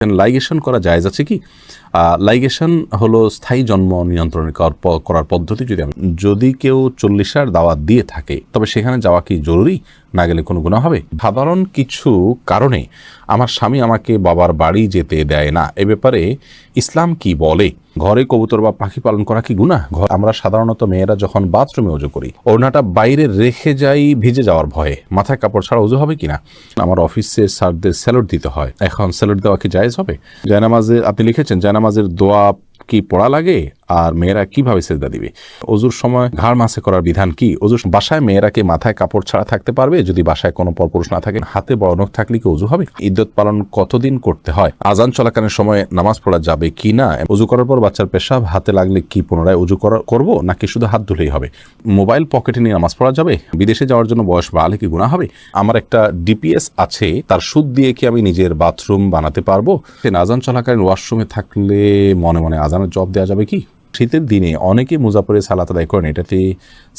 Ligation করা জায়েজ আছে কি? লাইগেশন হলো স্থায়ী জন্ম নিয়ন্ত্রণ করার পদ্ধতি। যদি কেউ 40 দাওয়াত দিয়ে থাকে তবে সেখানে যাওয়া কি জরুরি? না গেলে কোনো গুনাহ হবে? সাধারণ কিছু কারণে আমার স্বামী আমাকে বাবার বাড়ি যেতে দেয় না, এ ব্যাপারে ইসলাম কি বলে? ঘরে কবুতর বা পাখি পালন করা কি গুনাহ? আমরা সাধারণত মেয়েরা যখন বাথরুমে ওযু করি ওড়নাটা বাইরে রেখে যাই ভিজে যাওয়ার ভয়ে, মাথায় কাপড় ছাড়া ওযু হবে কিনা? আমার অফিসে স্যারদের স্যালুট দিতে হয়, এখন স্যালুট দেওয়া কি জায়েজ হবে? জায়নামাজে আপনি লিখেছেন জায়নামাজের দোয়া কি পড়া লাগে আর মেয়েরা কিভাবে সেজদা দিবে? ওযুর সময় ঘাড় মাসে করার বিধান কি? ওযুর বাসায় মেয়েরা কি মাথায় কাপড় ছাড়া থাকতে পারবে যদি বাসায় কোনো পরপুরুষ না থাকে? হাতে বড় নখ থাকলে কি ওযু হবে? ইদ্দত পালন কতদিন করতে হয়? আজান চলাকালীন সময় নামাজ পড়া যাবে কি না? ওযু করার পর বাচ্চার পেশাব হাতে লাগলে কি পুনরায় ওযু করব নাকি শুধু হাত ধুলেই হবে? মোবাইল পকেটে নিয়ে নামাজ পড়া যাবে? বিদেশে যাওয়ার জন্য বয়স বাড়লে কি গুনাহ হবে? আমার একটা ডিপিএস আছে, তার সুদ দিয়ে কি আমি নিজের বাথরুম বানাতে পারবো? আজান চলাকালীন ওয়াশরুমে থাকলে মনে মনে আজানের জবাব দেওয়া যাবে কি? শীতের দিনে অনেকে মোজা পরে সালাত আদায় করেন, এটাতে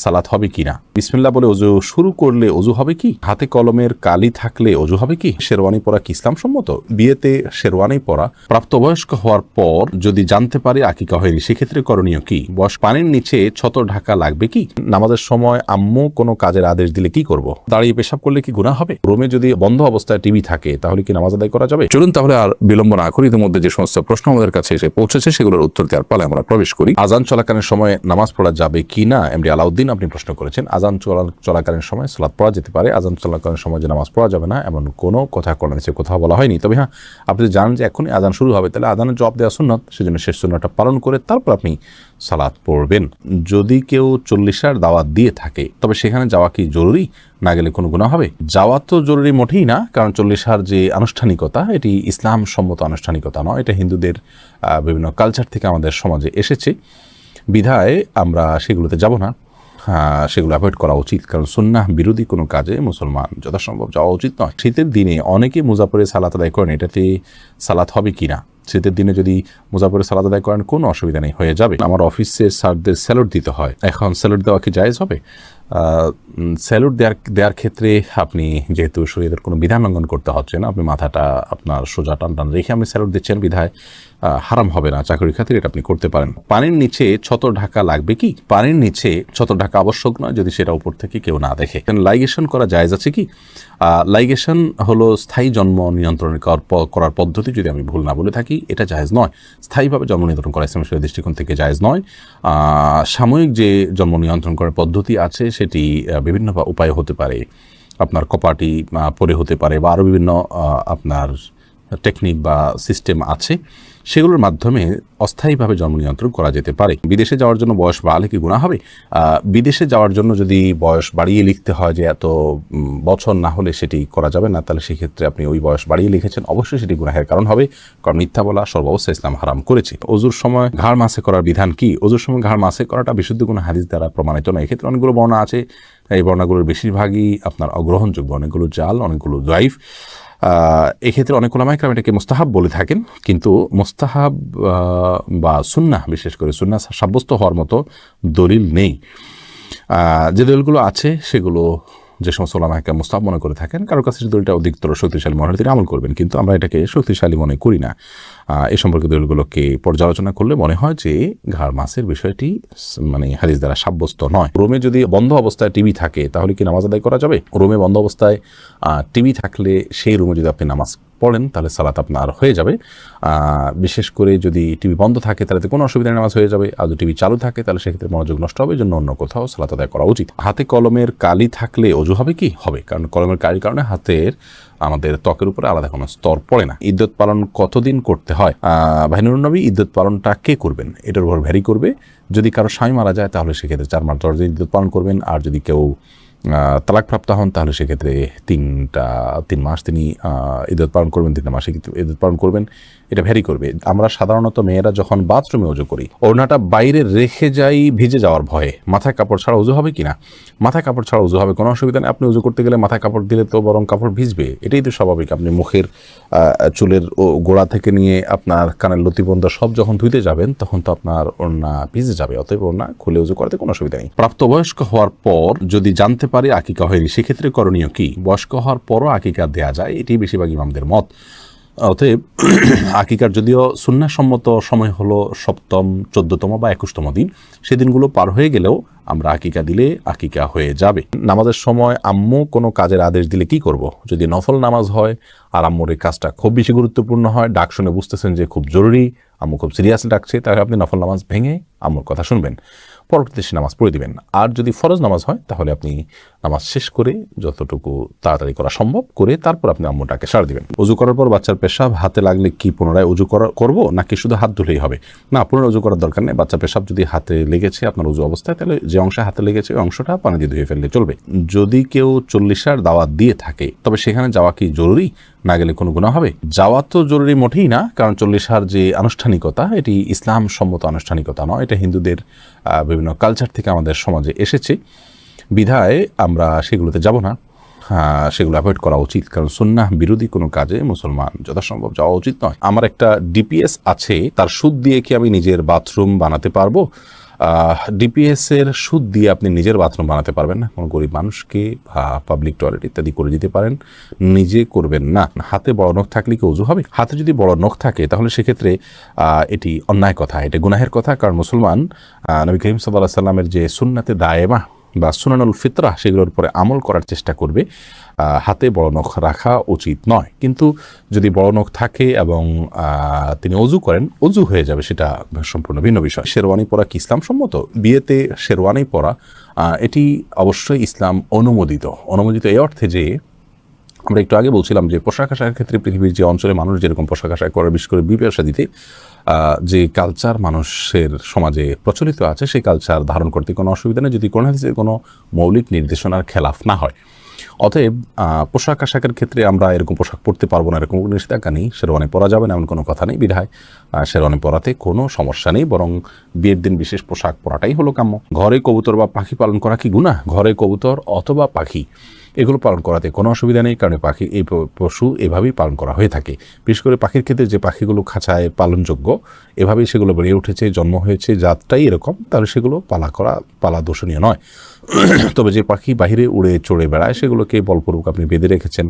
সালাত হবে কি না? বিসমিল্লাহ বলে ওযু শুরু করলে ওযু হবে কি? হাতে কলমের কালি থাকলে ওযু হবে কি? শেরওয়ানি পরা কি ইসলাম সম্মত? বিয়েতে শেরওয়ানি পরা প্রাপ্তবয়স্ক হওয়ার পর যদি জানতে পারে আকিকা হয়নি, সেক্ষেত্রে করণীয় কি? বয়স পানির নিচে ছতর ঢাকা লাগবে কি? নামাজের সময় আম্মু কোনো কাজের আদেশ দিলে কি করব? দাঁড়িয়ে পেশাব করলে কি গুনাহ হবে? রুমে যদি বন্ধ অবস্থায় টিভি থাকে তাহলে কি নামাজ আদায় করা যাবে? চলুন তাহলে আর বিলম্ব না করি, ইতিমধ্যে যে সমস্ত প্রশ্ন আমাদের কাছে এসে পৌঁছেছে সেগুলোর উত্তর দেওয়ার পালে আমরা প্রবেশ করি। আজান চলাকালীন সময় নামাজ পড়া যাবে কি না? এমডি আলাউদ্দিন আপনি প্রশ্ন করেছেন। আজান চলাকালীন সময় সালাত পড়া যেতে পারে, আজান চলাকালীন সময় যে নামাজ পড়া যাবে না এমন কোনো কথা কোরআনে কোথাও বলা হয়নি। তবে হ্যাঁ, আপনি জানেন যে এখনই আজান শুরু হবে, তাহলে আজানের জবাব দেওয়া সুন্নত, সেজন্য শেষ সুন্নতটা পালন করে তারপর আপনি সালাত পড়বেন। যদি কেউ 40 দাওয়াত দিয়ে থাকে তবে সেখানে যাওয়া কি জরুরি? না গেলে কোনো গুনাহ হবে? যাওয়া তো জরুরি মোটেই না, কারণ 40 যে আনুষ্ঠানিকতা এটি ইসলাম সম্মত আনুষ্ঠানিকতা নয়, এটা হিন্দুদের বিভিন্ন কালচার থেকে আমাদের সমাজে এসেছে, বিধায় আমরা সেগুলোতে যাব না। সেগুলো অ্যাভয়েড করা উচিত, কারণ সুন্নাহ বিরোধী কোনো কাজে মুসলমান যথাসম্ভব যাওয়া উচিত নয়। শীতের দিনে অনেকে মোজা পরে সালাত আদায় করেন, এটাতে সালাত হবে কি না? শীতের দিনে যদি মোজা পরে সালাত আদায় করেন কোনো অসুবিধা নেই, হয়ে যাবে। আমার অফিসে স্যারদের স্যালুট দিতে হয়, এখন স্যালুট দেওয়া কি জায়েজ হবে? স্যালুট দেওয়ার ক্ষেত্রে আপনি যেহেতু শরীরের কোনো বিধান লঙ্ঘন করতে হচ্ছে না, আপনি মাথাটা আপনার সোজা টান রেখে আপনি স্যালুট দিচ্ছেন বিধায় হারাম হবে না, চাকরির খাতিরে এটা আপনি করতে পারেন। পানির নিচে ছতর ঢাকা লাগবে কি? পানির নিচে ছতর ঢাকা আবশ্যক নয় যদি সেটা উপর থেকে কেউ না দেখে। লাইগেশন করা জায়েজ আছে কি? লাইগেশন হলো স্থায়ী জন্ম নিয়ন্ত্রণ করার পদ্ধতি, যদি আমি ভুল না বলে থাকি এটা জায়েজ নয়। স্থায়ীভাবে জন্ম নিয়ন্ত্রণ করা ইসলামের শরীয়তের দৃষ্টিকোণ থেকে জায়েজ নয়। সাময়িক যে জন্ম নিয়ন্ত্রণ করার পদ্ধতি আছে সেটি বিভিন্ন উপায় হতে পারে, আপনার কপাটি পরে হতে পারে, বা আরও বিভিন্ন আপনার টেকনিক বা সিস্টেম আছে, সেগুলোর মাধ্যমে অস্থায়ীভাবে জন্ম নিয়ন্ত্রণ করা যেতে পারে। বিদেশে যাওয়ার জন্য বয়স বাড়লে কি গুনাহ হবে? বিদেশে যাওয়ার জন্য যদি বয়স বাড়িয়ে লিখতে হয় যে এত বছর না হলে সেটি করা যাবে না, তাহলে সেক্ষেত্রে আপনি ওই বয়স বাড়িয়ে লিখেছেন, অবশ্যই সেটি গুনাহের কারণ হবে, কারণ মিথ্যা বলা সর্বাবস্থায় ইসলাম হারাম করেছে। ওযুর সময় ঘাড় মাসে করার বিধান কি? ওযুর সময় ঘাড় মাসে করাটা বিশুদ্ধ কোনো হাদিস দ্বারা প্রমাণিত নয়। এক্ষেত্রে অনেকগুলো বর্ণনা আছে, এই বর্ণনাগুলোর বেশিরভাগই আপনার অগ্রহণযোগ্য, অনেকগুলো জাল, অনেকগুলো যায়িফ। এক্ষেত্রে অনেক উলামায়ে কেরাম এটাকে মুস্তাহাব বলে থাকেন, কিন্তু মুস্তাহাব বা সুন্নাহ, বিশেষ করে সুন্নাহ সাব্যস্ত হওয়ার মতো দলিল নেই। যে দলিলগুলো আছে সেগুলো যে সমস্ত উলামায়ে কেরাম মুস্তাহাব মনে করে থাকেন, কারোর কাছে দলিলটা অধিকতর শক্তিশালী মনে হলে তিনি আমল করবেন, কিন্তু আমরা এটাকে শক্তিশালী মনে করি না। এ সম্পর্কে দলিলগুলোকে পর্যালোচনা করলে মনে হয় যে ঘাড় মাসের বিষয়টি মানে হাদিস দ্বারা সাব্যস্ত নয়। রুমে যদি বন্ধ অবস্থায় টিভি থাকে তাহলে কি নামাজ আদায় করা যাবে? রুমে বন্ধ অবস্থায় টিভি থাকলে সেই রুমে যদি আপনি নামাজ পড়েন তাহলে সালাত আপনার হয়ে যাবে। বিশেষ করে যদি টিভি বন্ধ থাকে তাহলে কোনো অসুবিধা নামাজ হয়ে যাবে, আর যদি টিভি চালু থাকে তাহলে সেক্ষেত্রে মনোযোগ নষ্ট হবে, জন্য অন্য কোথাও সালাত আদায় করা উচিত। হাতে কলমের কালি থাকলে ওযু হবে কি? হবে, কারণ কলমের কালির কারণে হাতের আমাদের ত্বকের উপরে আলাদা কোনো স্তর পড়ে না। ইদ্দত পালন কতদিন করতে হয়? ভাই নুরুন নবী, ইদ্দত পালনটা কে করবেন এটার উপর ভ্যারি করবে। যদি কারো স্বামী মারা যায় তাহলে সেক্ষেত্রে 4 মাস 10 দিন ইদ্দত পালন করবেন, আর যদি কেউ তালাকপ্রাপ্ত হন তাহলে সেক্ষেত্রে 3 মাস তিনি ইদ্দত পালন করবেন, 3 মাসে ইদ্দত পালন করবেন, এটা ভ্যারি করবে। আমরা সাধারণত মেয়েরা যখন বাথরুমে ওযু করি ওড়নাটা বাইরে রেখে যাই ভিজে যাওয়ার ভয়ে, মাথায় কাপড় ছাড়া ওযু হবে কিনা? মাথায় কাপড় ছাড়া ওযু হবে, কোনো অসুবিধা নেই। আপনি ওযু করতে গেলে মাথায় কাপড় দিলে তো বরং কাপড় ভিজবে, এটাই তো স্বাভাবিক। আপনি মুখের চুলের গোড়া থেকে নিয়ে আপনার কানের লতি পর্যন্ত সব যখন ধুইতে যাবেন তখন তো আপনার ওড়না ভিজে যাবে, অতএব ওড়না খুলে ওযু করতে কোনো অসুবিধা নেই। প্রাপ্তবয়স্ক হওয়ার পর যদি জানতে পারে আকিকা হয়নি, সেক্ষেত্রে করণীয় কি? বয়স্ক হওয়ার পরও আকিকা দেয়া যায়, এটি বেশিরভাগ ইমামদের মত। অতএব আকিকার যদিও সুন্নাহসম্মত সময় হলো 7ম, 14তম বা 21তম দিন, সেদিনগুলো পার হয়ে গেলেও আমরা আকিকা দিলে আকিকা হয়ে যাবে। নামাজের সময় আম্মু কোনো কাজের আদেশ দিলে কি করব? যদি নফল নামাজ হয় আর আম্মুর এই কাজটা খুব বেশি গুরুত্বপূর্ণ হয়, ডাক শুনে বুঝতেছেন যে খুব জরুরি, আম্মু খুব সিরিয়াসলি ডাকছে, তাহলে আপনি নফল নামাজ ভেঙে আম্মুর কথা শুনবেন, পরবর্তীতে সে নামাজ পড়ে দিবেন। আর যদি ফরজ নামাজ হয় তাহলে আপনি নামাজ শেষ করে যতটুকু তাড়াতাড়ি করা সম্ভব করে তারপর আপনি আম্মুটাকে সাড়া দিবেন। উজু করার পর বাচ্চার পেশাব হাতে লাগলে কি পুনরায় উজু করব নাকি শুধু হাত ধুলেই হবে? না, পুনরায় উজু করার দরকার নেই। বাচ্চা পেশাব যদি হাতে লেগেছে আপনার উজু অবস্থায়, তাহলে যে অংশে হাতে লেগেছে ওই অংশটা পানি দিয়ে ধুয়ে ফেললে চলবে। যদি কেউ 40 দাওয়াত দিয়ে থাকে তবে সেখানে যাওয়া কি জরুরি? না গেলে কোনো গুনাহ হবে? যাওয়া তো জরুরি মোটেই না, কারণ 40 যে আনুষ্ঠানিকতা এটি ইসলাম সম্মত আনুষ্ঠানিকতা নয়, এটা হিন্দুদের বিভিন্ন কালচার থেকে আমাদের সমাজে এসেছে, বিধায় আমরা সেগুলোতে যাব না, সেগুলো অ্যাভয়েড করা উচিত। কারণ সুন্নাহ বিরোধী কোনো কাজে মুসলমান যথাসম্ভব যাওয়া উচিত নয়। আমার একটা ডিপিএস আছে, তার সুদ দিয়ে কি আমি নিজের বাথরুম বানাতে পারবো? ডিপিএস এর সুদ দিয়ে আপনি নিজের বাথরুম বানাতে পারবেন না। কোনো গরিব মানুষকে বা পাবলিক টয়লেট ইত্যাদি করে দিতে পারেন, নিজে করবেন না। হাতে বড় নখ থাকলে কি ওযু হবে? হাতে যদি বড় নখ থাকে তাহলে সেক্ষেত্রে এটি অন্যায় কথা, এটা গুনাহের কথা। কারণ মুসলমান নবী করিম সাল্লাল্লাহু আলাইহি ওয়াসাল্লামের যে সুন্নাতে দায়েমা বা সুনানুল ফিতরা সেগুলোর উপরে আমল করার চেষ্টা করবে। হাতে বড় নখ রাখা উচিত নয়, কিন্তু যদি বড় নখ থাকে এবং তিনি অজু করেন, অজু হয়ে যাবে, সেটা সম্পূর্ণ ভিন্ন বিষয়। শেরওয়ানি পরা কি ইসলাম সম্মত? বিয়েতে শেরওয়ানি পরা এটি অবশ্যই ইসলাম অনুমোদিত এই অর্থে যে আমরা একটু আগে বলছিলাম যে পোশাক আশাকের ক্ষেত্রে পৃথিবীর যে অঞ্চলে মানুষ যেরকম পোশাক আশাক করে, বিশেষ করে বিয়ে শাদীতে যে কালচার মানুষের সমাজে প্রচলিত আছে সেই কালচার ধারণ করতে কোনো অসুবিধা নেই, যদি কোনো হাদিসে কোনো মৌলিক নির্দেশনার খেলাফ না হয়। অতএব পোশাক আশাকের ক্ষেত্রে আমরা এরকম পোশাক পরতে পারবো না এরকম কোনো নিষেধাজ্ঞা নেই, শেরওয়ানি পরা যাবে না এমন কোনো কথা নেই, বিধায় শেরওয়ানি পরাতে কোনো সমস্যা নেই, বরং বিয়ের দিন বিশেষ পোশাক পরাটাই হলো কাম্য। ঘরে কবুতর বা পাখি পালন করা কি গুনাহ? ঘরে কবুতর অথবা পাখি এগুলো পালন করাতে কোনো অসুবিধা নেই, কারণ পাখি এই পশু এভাবেই পালন করা হয়ে থাকে। বিশেষ করে পাখির ক্ষেত্রে যে পাখিগুলো খাঁচায় পালনযোগ্য, এভাবেই সেগুলো বেড়ে উঠেছে, জন্ম হয়েছে, জাতটাই এরকম, তাহলে সেগুলো পালা দোষণীয় নয়। তবে যে পাখি বাহিরে উড়ে চড়ে বেড়ায় সেগুলোকে বলপূর্বক আপনি বেঁধে রেখেছেন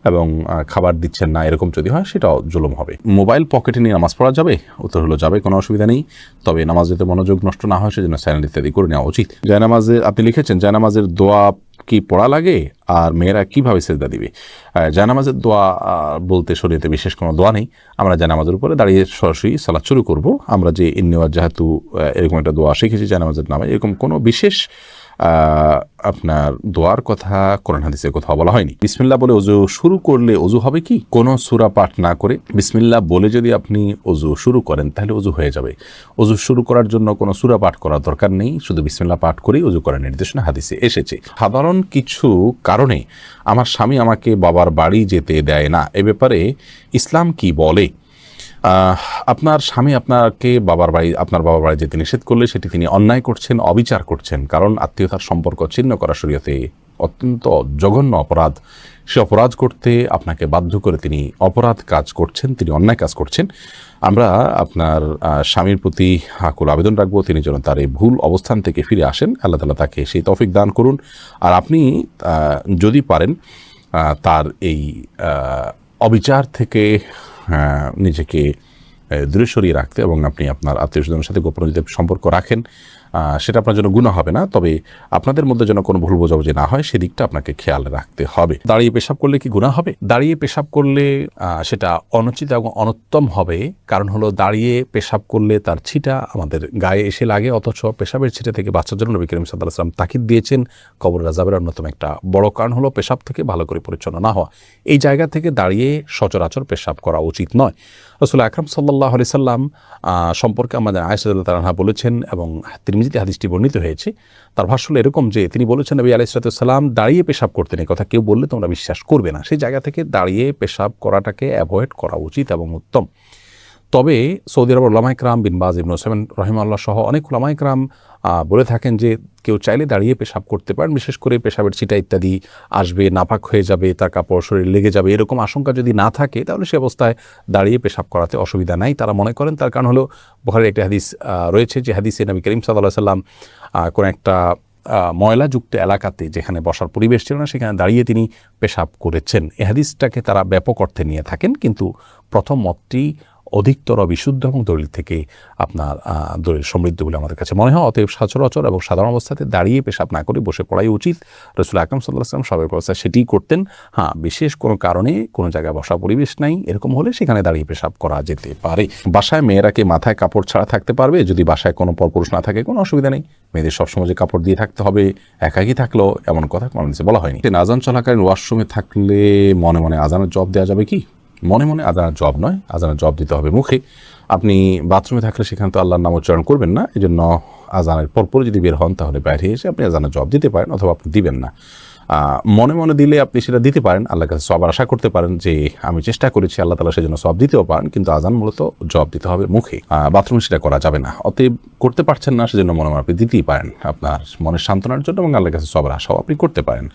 এবং খাবার দিচ্ছেন না, এরকম যদি হয় সেটাও জুলুম হবে। মোবাইল পকেটে নিয়ে নামাজ পড়া যাবে? উত্তর হলো যাবে, কোনো অসুবিধা নেই, তবে নামাজ যাতে মনোযোগ নষ্ট না হয় সেজন্য চ্যানেল ইত্যাদি করে নেওয়া উচিত। জায়নামাজের আপনি লিখেছেন জায়নামাজের দোয়া কি পড়া লাগে আর মেয়েরা কিভাবে সেজদা দিবে? জায়নামাজের দোয়া বলতে শরীয়তে বিশেষ কোনো দোয়া নেই, আমরা জায়নামাজের উপরে দাঁড়িয়ে সরাসরি সালাত শুরু করব। আমরা যে ইন্নিওয়াজ যেহেতু এরকম একটা দোয়া শিখেছি জায়নামাজের নামে, এরকম কোনো বিশেষ আপনার দোয়ার কথা কোরআন হাদিসে কোথাও বলা হয়নি। বিসমিল্লাহ বলে ওযু শুরু করলে ওযু হবে কি? কোনো সূরা পাঠ না করে বিসমিল্লাহ বলে যদি আপনি ওযু শুরু করেন তাহলে ওযু হয়ে যাবে। ওযু শুরু করার জন্য কোনো সূরা পাঠ করার দরকার নেই, শুধু বিসমিল্লাহ পাঠ করেই ওযু করার নির্দেশনা হাদিসে এসেছে। সাধারণ কিছু কারণে আমার স্বামী আমাকে বাবার বাড়ি যেতে দেয় না, এ ব্যাপারে ইসলাম কি বলে? আপনার স্বামী আপনার বাবার বাড়ি যেতে নিষেধ করলে সেটি তিনি অন্যায় করছেন, অবিচার করছেন, কারণ আত্মীয়তার সম্পর্ক ছিন্ন করা শরীয়তে অত্যন্ত জঘন্য অপরাধ। সে অপরাধ করতে আপনাকে বাধ্য করে তিনি অপরাধ কাজ করছেন, তিনি অন্যায় কাজ করছেন। আমরা আপনার স্বামীর প্রতি আকুল আবেদন রাখবো তিনি যেন তার এই ভুল অবস্থান থেকে ফিরে আসেন, আল্লাহ তাআলা তাকে সেই তৌফিক দান করুন। আর আপনি যদি পারেন তার এই অবিচার থেকে নিজেকে দূরে সরিয়ে রাখতে এবং আপনি আপনার আত্মীয় স্বজনের সাথে গোপন যদি সম্পর্ক রাখেন সেটা আপনার জন্য গুনাহ হবে না, তবে আপনাদের মধ্যে যেন কোনো ভুল বোঝাবুঝি না হয় সেদিকটা আপনাকে খেয়াল রাখতে হবে। দাঁড়িয়ে পেশাব করলে কি গুনাহ হবে? দাঁড়িয়ে পেশাব করলে সেটা অনুচিত এবং অনুত্তম হবে, কারণ হলো দাঁড়িয়ে পেশাব করলে তার ছিটা আমাদের গায়ে এসে লাগে, অথচ পেশাবের ছিটা থেকে বাঁচার জন্য নবী করিম সাল্লাল্লাহু আলাইহি ওয়াসাল্লাম তাকিদ দিয়েছেন। কবর আযাবের অন্যতম একটা বড় কারণ হলো পেশাব থেকে ভালো করে পরিচ্ছন্ন না হওয়া। এই জায়গা থেকে দাঁড়িয়ে সচরাচর পেশাব করা উচিত নয়। রাসূল আকরাম সাল্লাল্লাহু আলাইহি সাল্লাম সম্পর্কে আমাদের আয়েশা রাদিয়াল্লাহু তাআলা বলেছেন এবং তিরমিজিতে হাদিসটি বর্ণিত হয়েছে, তার ভাষ্য হলো এরকম যে তিনি বলেছেন নবী আলাইহিস সালাম দাঁড়িয়ে পেশাব করতেন, এই কথা কেউ বললে তোমরা বিশ্বাস করবে না। সেই জায়গা থেকে দাঁড়িয়ে পেশাব করাটাকে অ্যাভয়েড করা উচিত এবং উত্তম। তবে সৌদি আরবের উলামায়ে কেরাম বিন বাজ ইবনে উসাইমিন রাহিমাহুল্লাহ সহ অনেক উলামায়ে কেরাম বলে থাকেন যে কেউ চাইলে দাঁড়িয়ে পেশাব করতে পারেন, বিশেষ করে পেশাবের ছিটা ইত্যাদি আসবে, নাপাক হয়ে যাবে, তার কাপড় শরীর লেগে যাবে, এরকম আশঙ্কা যদি না থাকে তাহলে সে অবস্থায় দাঁড়িয়ে পেশাব করাতে অসুবিধা নাই তারা মনে করেন। তার কারণ হলো বুখারীর একটা হাদিস রয়েছে যে হাদিসে নবী করিম সাল্লাল্লাহু আলাইহি সাল্লাম কোন একটা ময়লাযুক্ত এলাকাতে যেখানে বসার পরিবেশ ছিল না সেখানে দাঁড়িয়ে তিনি পেশাব করেছেন। এ হাদিসটাকে তারা ব্যাপক অর্থে নিয়ে থাকেন, কিন্তু প্রথম মতটি অধিকতর বিশুদ্ধ এবং দলিল থেকে আপনার দলিল সমৃদ্ধ বলে আমাদের কাছে মনে হয়। অতএব সচরাচর এবং সাধারণ অবস্থাতে দাঁড়িয়ে পেশাব না করে বসে পড়াই উচিত। রাসূল আকরাম সাল্লাল্লাহু আলাইহি ওয়াসাল্লাম স্বাভাবিক অবস্থায় সেটিই করতেন। হ্যাঁ, বিশেষ কোনো কারণে কোনো জায়গায় বসা পরিবেশ নাই এরকম হলে সেখানে দাঁড়িয়ে পেশাব করা যেতে পারে। বাসায় মেয়েরা কি মাথায় কাপড় ছাড়া থাকতে পারবে? যদি বাসায় কোনো পরপুরুষ না থাকে কোনো অসুবিধা নেই। মেয়েদের সবসময় যে কাপড় দিয়ে থাকতে হবে, একাকী থাকলেও এমন কথা কোনো বলা হয়নি। আজান চলাকালীন ওয়াশরুমে থাকলে মনে মনে আজানের জবাব দেওয়া যাবে কি? মনে মনে আজানের জবাব নয়, আজানের জবাব দিতে হবে মুখে। আপনি বাথরুমে থাকলে সেখানে তো আল্লাহর নাম উচ্চারণ করবেন না, এই জন্য আজানের পরপর যদি বের হন তাহলে বাইরে এসে আপনি আজানের জবাব দিতে পারেন, অথবা আপনি দিবেন না। মনে মনে দিলে আপনি সেটা দিতে পারেন, আল্লাহর কাছে সওয়াব আশা করতে পারেন যে আমি চেষ্টা করেছি, আল্লাহ তাআলা সেজন্য সওয়াব দিতেও পারেন, কিন্তু আজান মূলত জবাব দিতে হবে মুখে, বাথরুমে সেটা করা যাবে না। অতএব করতে পারছেন না সেজন্য মনে মনে আপনি দিতেই পারেন আপনার মনের সান্ত্বনার জন্য, এবং আল্লাহর কাছে সওয়াবের আশাও আপনি করতে পারেন।